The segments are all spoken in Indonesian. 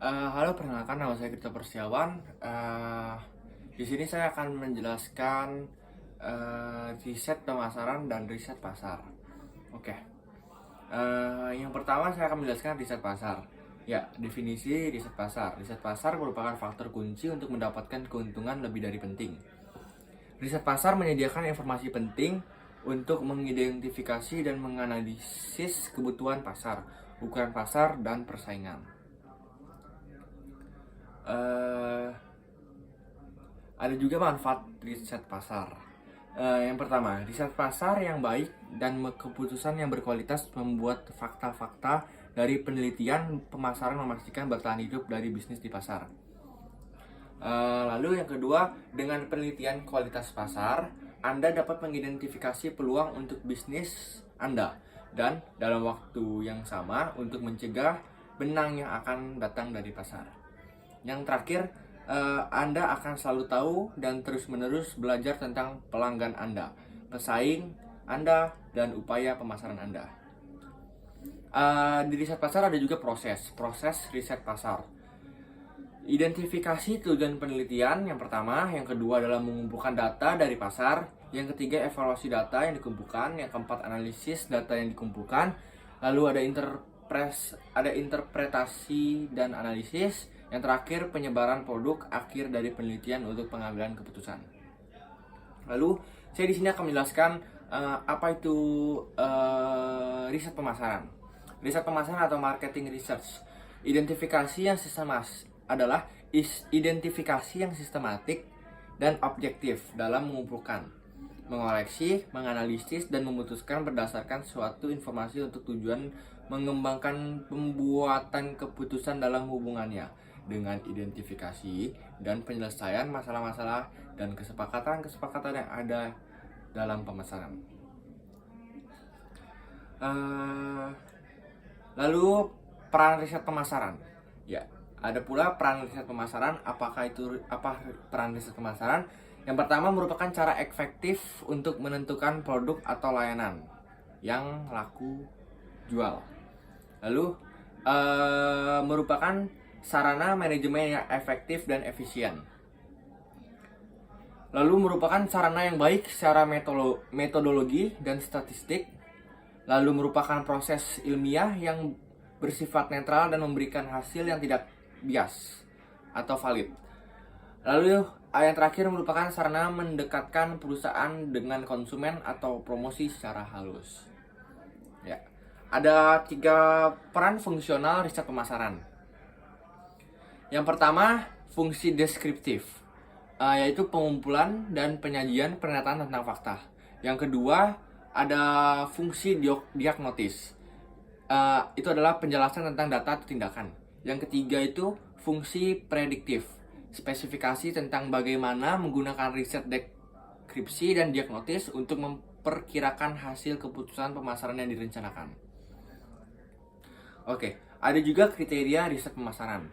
Halo, perkenalkan nama saya Krito Persiawan. Di sini saya akan menjelaskan riset pemasaran dan riset pasar. Oke. Yang pertama saya akan menjelaskan riset pasar. Ya, definisi riset pasar. Riset pasar merupakan faktor kunci untuk mendapatkan keuntungan lebih dari penting. Riset pasar menyediakan informasi penting untuk mengidentifikasi dan menganalisis kebutuhan pasar, ukuran pasar, dan persaingan. eh ada juga manfaat riset pasar. Yang pertama, riset pasar yang baik dan keputusan yang berkualitas membuat fakta-fakta dari penelitian pemasaran memastikan bertahan hidup dari bisnis di pasar. Lalu yang kedua, dengan penelitian kualitas pasar, Anda dapat mengidentifikasi peluang untuk bisnis Anda dan dalam waktu yang sama untuk mencegah benang yang akan datang dari pasar. Yang terakhir, Anda akan selalu tahu dan terus-menerus belajar tentang pelanggan Anda, pesaing Anda, dan upaya pemasaran Anda. Di riset pasar ada juga proses riset pasar. Identifikasi tujuan penelitian yang pertama, yang kedua adalah mengumpulkan data dari pasar, yang ketiga evaluasi data yang dikumpulkan, yang keempat analisis data yang dikumpulkan, lalu ada interpretasi dan analisis, yang terakhir penyebaran produk akhir dari penelitian untuk pengambilan keputusan. Lalu saya di sini akan menjelaskan apa itu riset pemasaran. Riset pemasaran atau marketing research. Identifikasi yang sistematik dan objektif dalam mengumpulkan, mengoleksi, menganalisis, dan memutuskan berdasarkan suatu informasi untuk tujuan mengembangkan pembuatan keputusan dalam hubungannya dengan identifikasi dan penyelesaian masalah-masalah dan kesepakatan-kesepakatan yang ada dalam pemasaran. Lalu peran riset pemasaran. Ya, ada pula peran riset pemasaran. Apa peran riset pemasaran? Yang pertama merupakan cara efektif untuk menentukan produk atau layanan yang laku jual. Lalu merupakan sarana manajemen yang efektif dan efisien. Lalu merupakan sarana yang baik secara metodologi dan statistik. Lalu merupakan proses ilmiah yang bersifat netral dan memberikan hasil yang tidak bias atau valid. Lalu yang terakhir merupakan sarana mendekatkan perusahaan dengan konsumen atau promosi secara halus. Ya, ada 3 peran fungsional riset pemasaran. Yang pertama, fungsi deskriptif, yaitu pengumpulan dan penyajian pernyataan tentang fakta. Yang kedua, ada fungsi diagnotis, itu adalah penjelasan tentang data atau tindakan. Yang ketiga itu fungsi prediktif, spesifikasi tentang bagaimana menggunakan riset deskripsi dan diagnotis untuk memperkirakan hasil keputusan pemasaran yang direncanakan. Oke, ada juga kriteria riset pemasaran.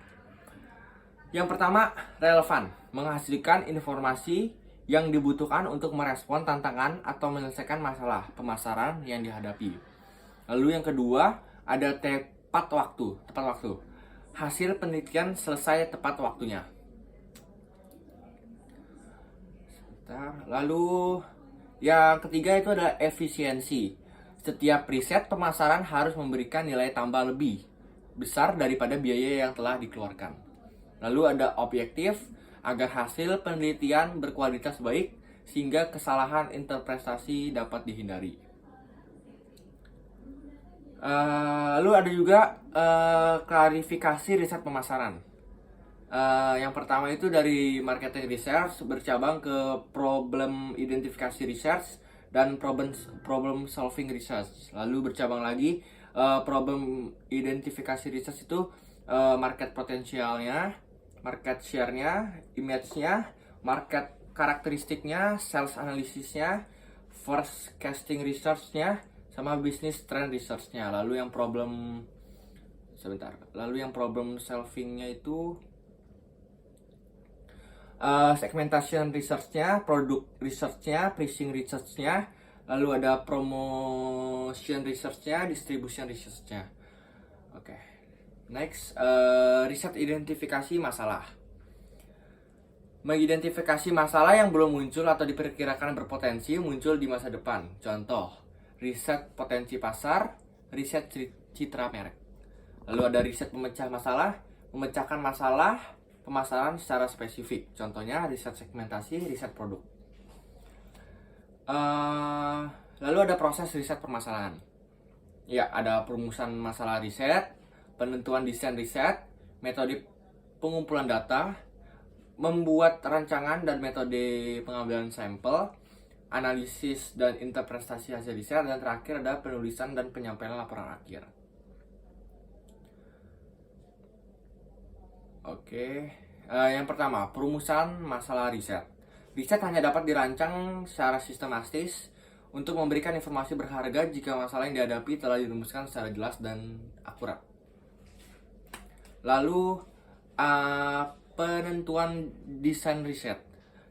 Yang pertama, relevan, menghasilkan informasi yang dibutuhkan untuk merespon tantangan atau menyelesaikan masalah pemasaran yang dihadapi. Lalu yang kedua, ada tepat waktu. Hasil penelitian selesai tepat waktunya. Lalu yang ketiga itu adalah efisiensi. Setiap riset pemasaran harus memberikan nilai tambah lebih besar daripada biaya yang telah dikeluarkan. Lalu ada objektif, agar hasil penelitian berkualitas baik sehingga kesalahan interpretasi dapat dihindari. Lalu ada juga klarifikasi riset pemasaran. Yang pertama itu dari marketing research bercabang ke problem identifikasi research dan problem solving research. Lalu bercabang lagi problem identifikasi research itu market potensialnya, market share-nya, image-nya, market karakteristiknya, sales analisisnya, forecasting research-nya, sama business trend research-nya. Lalu yang problem solving-nya itu segmentation research-nya, product research-nya, pricing research-nya, lalu ada promotion research-nya, distribution research-nya. Oke. Next, riset identifikasi masalah. Mengidentifikasi masalah yang belum muncul atau diperkirakan berpotensi muncul di masa depan. Contoh, riset potensi pasar, riset citra merek. Lalu ada riset memecah masalah, memecahkan masalah pemasaran secara spesifik. Contohnya riset segmentasi, riset produk. Lalu ada proses riset permasalahan. Ya, ada perumusan masalah riset, penentuan desain riset, metode pengumpulan data, membuat rancangan dan metode pengambilan sampel, analisis dan interpretasi hasil riset, dan terakhir ada penulisan dan penyampaian laporan akhir. Oke, yang pertama, perumusan masalah riset. Riset hanya dapat dirancang secara sistematis untuk memberikan informasi berharga jika masalah yang dihadapi telah dirumuskan secara jelas dan akurat. Lalu, penentuan desain riset.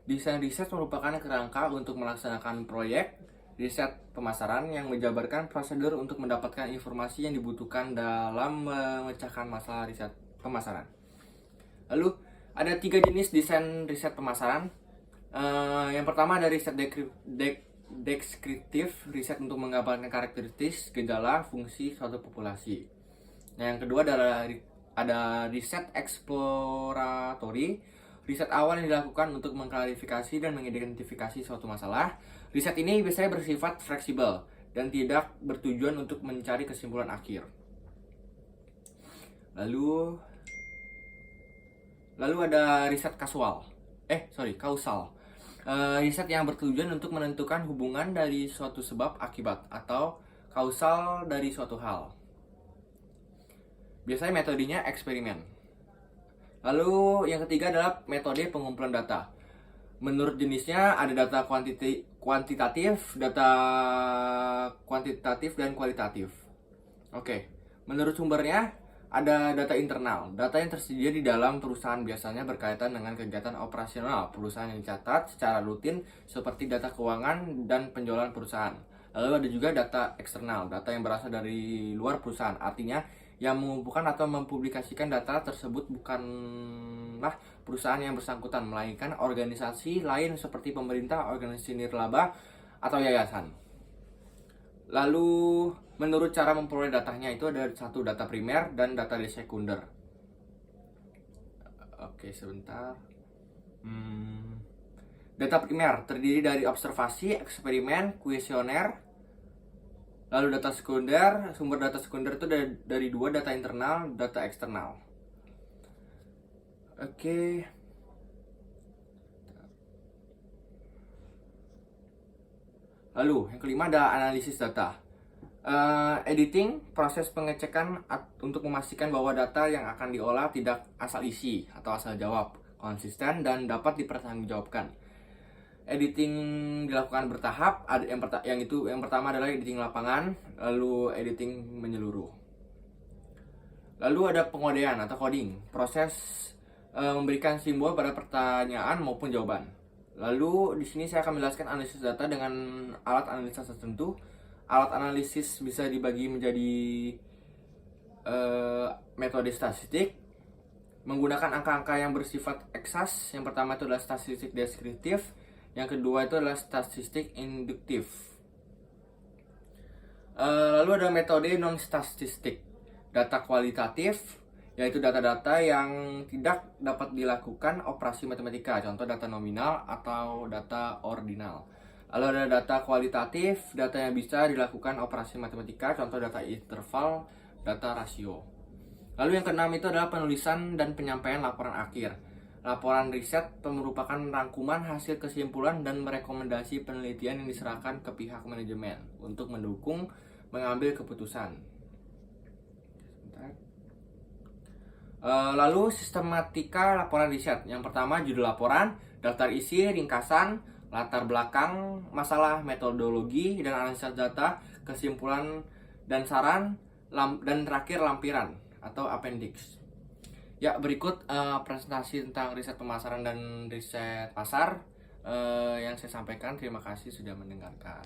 Desain riset merupakan kerangka untuk melaksanakan proyek riset pemasaran yang menjabarkan prosedur untuk mendapatkan informasi yang dibutuhkan dalam memecahkan masalah riset pemasaran. Lalu, ada 3 jenis desain riset pemasaran. Yang pertama ada riset deskriptif, riset untuk menggambarkan karakteristik, gejala, fungsi suatu populasi. Nah, yang kedua ada riset eksploratory, riset awal yang dilakukan untuk mengklarifikasi dan mengidentifikasi suatu masalah. Riset ini biasanya bersifat fleksibel dan tidak bertujuan untuk mencari kesimpulan akhir. Lalu ada riset kausal. Riset yang bertujuan untuk menentukan hubungan dari suatu sebab akibat atau kausal dari suatu hal. Biasanya metodenya eksperimen. Lalu yang ketiga adalah metode pengumpulan data. Menurut jenisnya ada data kuantitatif, data kuantitatif dan kualitatif. Oke, menurut sumbernya ada data internal. Data yang tersedia di dalam perusahaan biasanya berkaitan dengan kegiatan operasional perusahaan yang dicatat secara rutin seperti data keuangan dan penjualan perusahaan. Lalu ada juga data eksternal, data yang berasal dari luar perusahaan. Artinya yang mengumpulkan atau mempublikasikan data tersebut bukanlah perusahaan yang bersangkutan, melainkan organisasi lain seperti pemerintah, organisasi nirlaba, atau yayasan. Lalu, menurut cara memperoleh datanya itu ada satu data primer dan data sekunder. Oke, sebentar. Data primer terdiri dari observasi, eksperimen, kuesioner. Lalu data sekunder, sumber data sekunder itu dari 2, data internal, data eksternal. Oke. Lalu, yang kelima ada analisis data. Editing, proses pengecekan untuk memastikan bahwa data yang akan diolah tidak asal isi atau asal jawab, konsisten dan dapat dipertanggungjawabkan. Editing dilakukan bertahap. Yang pertama adalah editing lapangan, lalu editing menyeluruh. Lalu ada pengodean atau coding, proses memberikan simbol pada pertanyaan maupun jawaban. Lalu di sini saya akan menjelaskan analisis data dengan alat analisa tertentu. Alat analisis bisa dibagi menjadi metode statistik menggunakan angka-angka yang bersifat eksas. Yang pertama itu adalah statistik deskriptif, yang kedua itu adalah statistik induktif. Lalu ada metode non-statistik, data kualitatif, yaitu data-data yang tidak dapat dilakukan operasi matematika, contoh data nominal atau data ordinal. Lalu ada data kualitatif, data yang bisa dilakukan operasi matematika, contoh data interval, data rasio. Lalu yang keenam itu adalah penulisan dan penyampaian laporan akhir. Laporan riset merupakan rangkuman hasil kesimpulan dan merekomendasi penelitian yang diserahkan ke pihak manajemen untuk mendukung mengambil keputusan. Lalu sistematika laporan riset. Yang pertama judul laporan, daftar isi, ringkasan, latar belakang masalah, metodologi dan analisa data, kesimpulan dan saran, dan terakhir lampiran atau appendix. Ya, berikut presentasi tentang riset pemasaran dan riset pasar yang saya sampaikan. Terima kasih sudah mendengarkan.